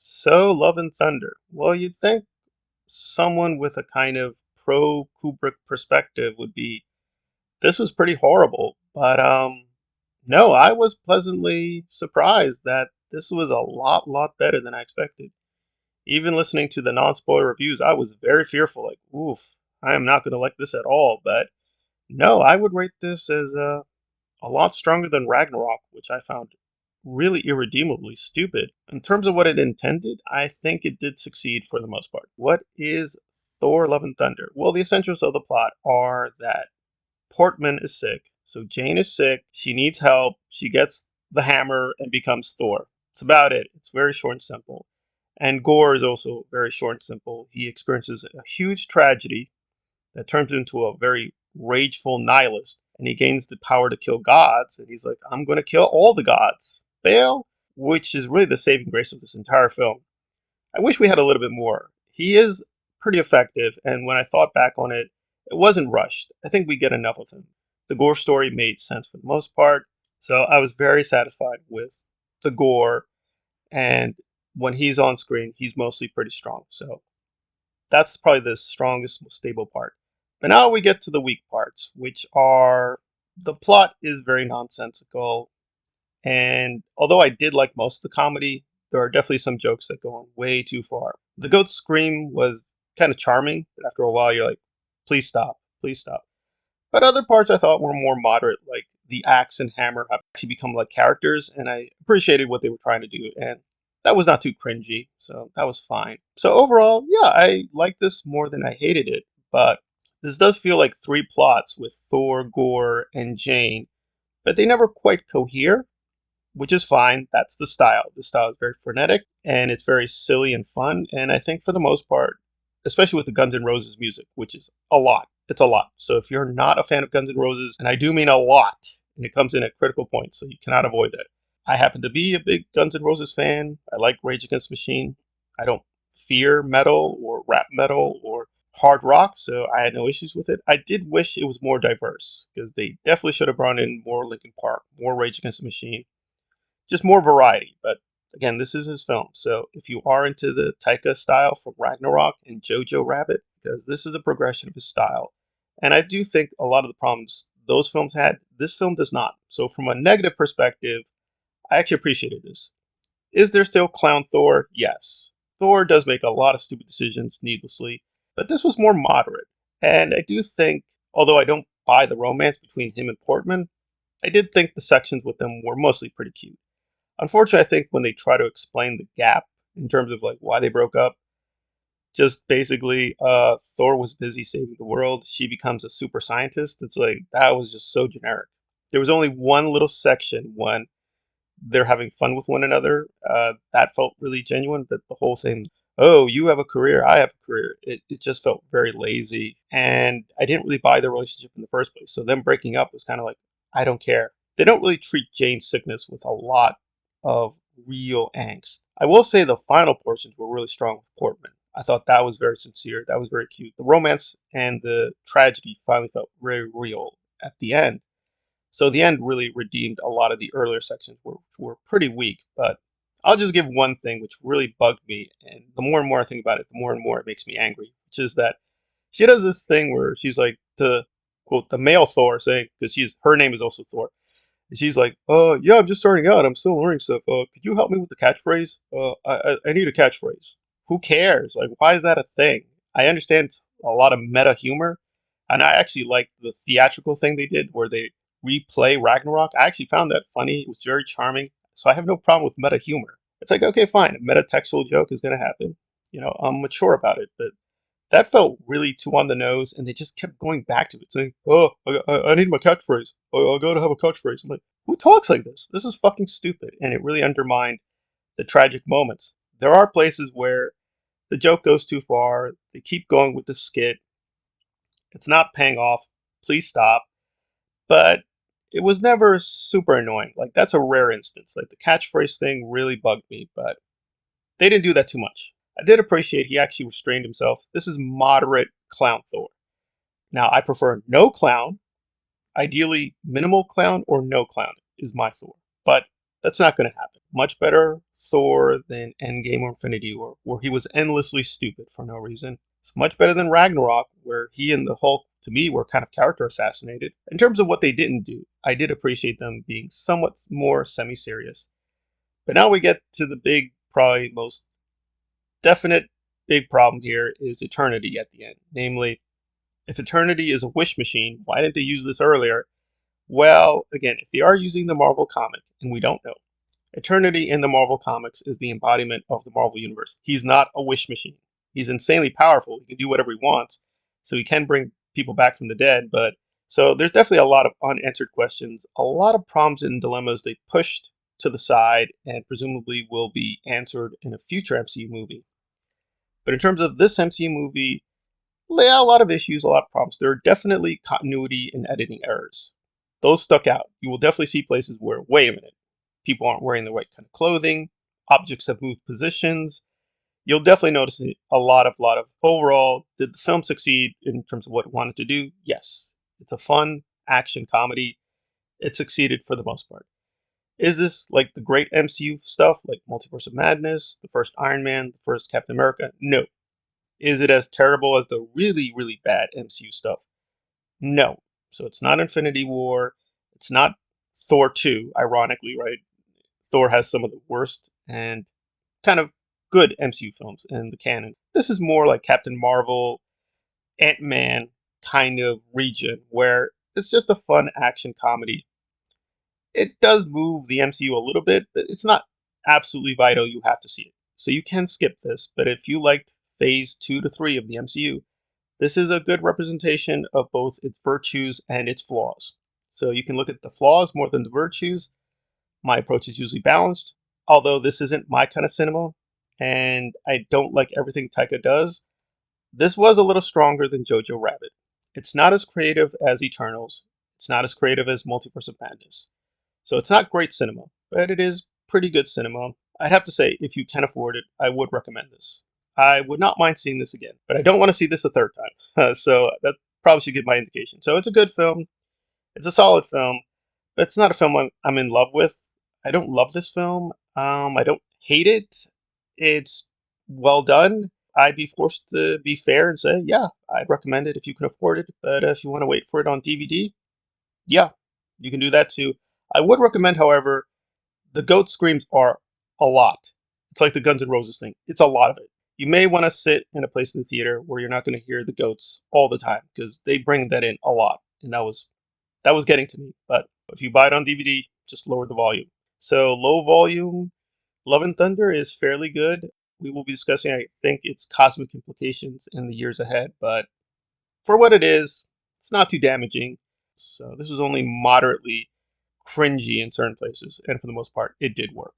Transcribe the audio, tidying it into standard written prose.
So, Love and Thunder. Well, you'd think someone with a kind of pro Kubrick perspective would be, this was pretty horrible. But no, I was pleasantly surprised that this was a lot better than I expected. Even listening to the non-spoiler reviews, I was very fearful, like, oof, I am not going to like this at all. But no, I would rate this as a lot stronger than Ragnarok, which I found really irredeemably stupid. In terms of what it intended, I think it did succeed for the most part. What is Thor Love and Thunder? Well, the essentials of the plot are that Portman is sick. So Jane is sick. She needs help. She gets the hammer and becomes Thor. It's about it. It's very short and simple. And Gorr is also very short and simple. He experiences a huge tragedy that turns him into a very rageful nihilist, and he gains the power to kill gods. And he's like, I'm going to kill all the gods. Bale, which is really the saving grace of this entire film. I wish we had a little bit more. He is pretty effective, and when I thought back on it, it wasn't rushed. I think we get enough of him. The Gorr story made sense for the most part, so I was very satisfied with the Gorr, and when he's on screen, he's mostly pretty strong. So that's probably the strongest, most stable part. But now we get to the weak parts, which are the plot is very nonsensical. And although I did like most of the comedy, there are definitely some jokes that go on way too far. The goat scream was kind of charming, but after a while, you're like, please stop, please stop. But other parts I thought were more moderate, like the axe and hammer have actually become like characters, and I appreciated what they were trying to do. And that was not too cringy, so that was fine. So overall, yeah, I liked this more than I hated it. But this does feel like three plots with Thor, Gorr, and Jane, but they never quite cohere, which is fine. That's the style. The style is very frenetic and it's very silly and fun. And I think for the most part, especially with the Guns N' Roses music, which is a lot, it's a lot. So if you're not a fan of Guns N' Roses, and I do mean a lot, and it comes in at critical points, so you cannot avoid that. I happen to be a big Guns N' Roses fan. I like Rage Against the Machine. I don't fear metal or rap metal or hard rock, so I had no issues with it. I did wish it was more diverse because they definitely should have brought in more Linkin Park, more Rage Against the Machine, just more variety. But again, this is his film. So if you are into the Taika style from Ragnarok and Jojo Rabbit, because this is a progression of his style. And I do think a lot of the problems those films had, this film does not. So from a negative perspective, I actually appreciated this. Is there still Clown Thor? Yes. Thor does make a lot of stupid decisions needlessly, but this was more moderate. And I do think, although I don't buy the romance between him and Portman, I did think the sections with them were mostly pretty cute. Unfortunately, I think when they try to explain the gap in terms of like why they broke up, just basically Thor was busy saving the world. She becomes a super scientist. It's like that was just so generic. There was only one little section when they're having fun with one another. That felt really genuine, but the whole thing, oh, you have a career, I have a career, it just felt very lazy. And I didn't really buy their relationship in the first place. So them breaking up was kind of like, I don't care. They don't really treat Jane's sickness with a lot of real angst. I will say the final portions were really strong with Portman. I thought that was very sincere. That was very cute. The romance and the tragedy finally felt very real at the end. So the end really redeemed a lot of the earlier sections, which were pretty weak. But I'll just give one thing which really bugged me, and the more and more I think about it, the more and more it makes me angry, which is that she does this thing where she's like to quote the male Thor, saying because she's her name is also Thor, and she's like, yeah, I'm just starting out, I'm still learning stuff. Could you help me with the catchphrase? I need a catchphrase. Who cares? Like, why is that a thing? I understand a lot of meta humor, and I actually like the theatrical thing they did where they replay Ragnarok. I actually found that funny. It was very charming. So I have no problem with meta humor. It's like, okay, fine. A meta textual joke is going to happen. I'm mature about it. But that felt really too on the nose. And they just kept going back to it, saying, oh, I need my catchphrase. I got to have a catchphrase. I'm like, who talks like this? This is fucking stupid. And it really undermined the tragic moments. There are places where the joke goes too far. They keep going with the skit. It's not paying off. Please stop. But it was never super annoying. Like that's a rare instance. Like the catchphrase thing really bugged me, but they didn't do that too much. I did appreciate he actually restrained himself. This is moderate clown Thor. Now I prefer no clown. Ideally, minimal clown or no clown is my Thor. But that's not going to happen. much better Thor than Endgame or Infinity War, where he was endlessly stupid for no reason. It's much better than Ragnarok, where he and the Hulk, to me, were kind of character assassinated. In terms of what they didn't do, I did appreciate them being somewhat more semi-serious. But now we get to the big, probably most definite big problem here is eternity at the end. Namely, if eternity is a wish machine, why didn't they use this earlier? Well, again, if they are using the Marvel comic, and we don't know, Eternity in the Marvel comics is the embodiment of the Marvel universe. He's not a wish machine. He's insanely powerful. He can do whatever he wants. So he can bring people back from the dead, but so there's definitely a lot of unanswered questions, a lot of problems and dilemmas they pushed to the side and presumably will be answered in a future MCU movie. But in terms of this MCU movie, yeah, a lot of issues, a lot of problems. There are definitely continuity and editing errors. Those stuck out. You will definitely see places where, wait a minute, people aren't wearing the right kind of clothing, objects have moved positions. You'll definitely notice a lot of overall, did the film succeed in terms of what it wanted to do? Yes. It's a fun action comedy. It succeeded for the most part. Is this like the great MCU stuff, like Multiverse of Madness, the first Iron Man, the first Captain America? No. Is it as terrible as the really, really bad MCU stuff? No. So it's not Infinity War. It's not Thor 2, ironically, right? Thor has some of the worst and kind of good MCU films in the canon. This is more like Captain Marvel, Ant-Man kind of region where it's just a fun action comedy. It does move the MCU a little bit, but it's not absolutely vital. You have to see it. So you can skip this, but if you liked phase 2 to 3 of the MCU, this is a good representation of both its virtues and its flaws. So you can look at the flaws more than the virtues. My approach is usually balanced, although this isn't my kind of cinema, and I don't like everything Taika does. This was a little stronger than Jojo Rabbit. It's not as creative as Eternals. It's not as creative as Multiverse of Madness. So it's not great cinema, but it is pretty good cinema. I'd have to say, if you can afford it, I would recommend this. I would not mind seeing this again, but I don't want to see this a third time. So that probably should give my indication. So it's a good film. It's a solid film, but it's not a film I'm in love with. I don't love this film. I don't hate it. It's well done. I'd be forced to be fair and say, yeah, I'd recommend it if you can afford it. But if you want to wait for it on DVD, yeah, you can do that too. I would recommend, however, the goat screams are a lot. It's like the Guns N' Roses thing. It's a lot of it. You may want to sit in a place in the theater where you're not going to hear the goats all the time because they bring that in a lot, and that was getting to me. But if you buy it on DVD, just lower the volume. So low volume Love and Thunder is fairly good. We will be discussing, I think, its cosmic implications in the years ahead, but for what it is, it's not too damaging. So this was only moderately cringy in certain places, and for the most part, it did work.